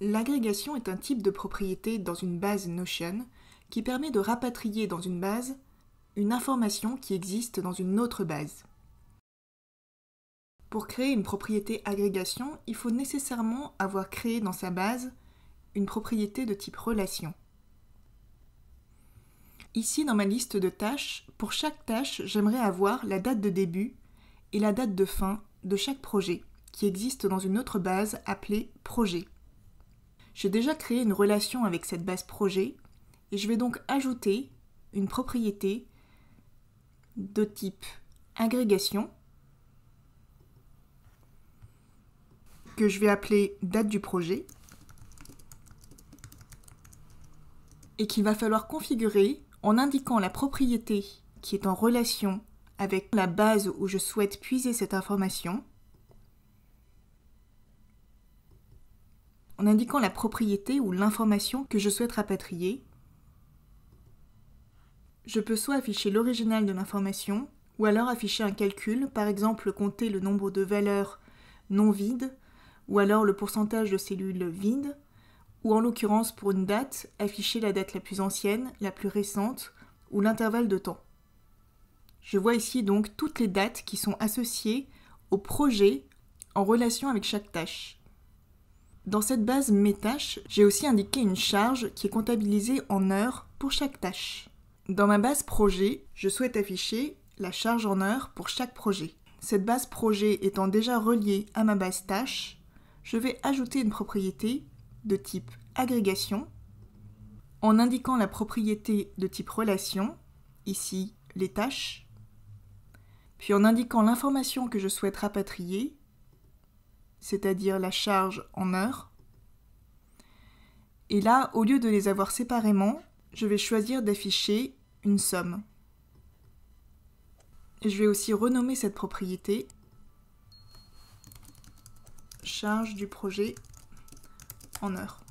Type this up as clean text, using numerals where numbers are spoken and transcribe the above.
L'agrégation est un type de propriété dans une base Notion qui permet de rapatrier dans une base une information qui existe dans une autre base. Pour créer une propriété agrégation, il faut nécessairement avoir créé dans sa base une propriété de type relation. Ici, dans ma liste de tâches, pour chaque tâche, j'aimerais avoir la date de début et la date de fin de chaque projet qui existe dans une autre base appelée projet. J'ai déjà créé une relation avec cette base projet et je vais donc ajouter une propriété de type agrégation que je vais appeler date du projet et qu'il va falloir configurer en indiquant la propriété qui est en relation avec la base où je souhaite puiser cette information, en indiquant la propriété ou l'information que je souhaite rapatrier. Je peux soit afficher l'original de l'information, ou alors afficher un calcul, par exemple compter le nombre de valeurs non vides, ou alors le pourcentage de cellules vides, ou en l'occurrence pour une date, afficher la date la plus ancienne, la plus récente, ou l'intervalle de temps. Je vois ici donc toutes les dates qui sont associées au projet en relation avec chaque tâche. Dans cette base Mes tâches, j'ai aussi indiqué une charge qui est comptabilisée en heures pour chaque tâche. Dans ma base projet, je souhaite afficher la charge en heures pour chaque projet. Cette base projet étant déjà reliée à ma base tâche, je vais ajouter une propriété de type agrégation en indiquant la propriété de type relation, ici les tâches, puis en indiquant l'information que je souhaite rapatrier, c'est-à-dire la charge en heures. Et là, au lieu de les avoir séparément, je vais choisir d'afficher une somme. Et je vais aussi renommer cette propriété charge du projet en heures.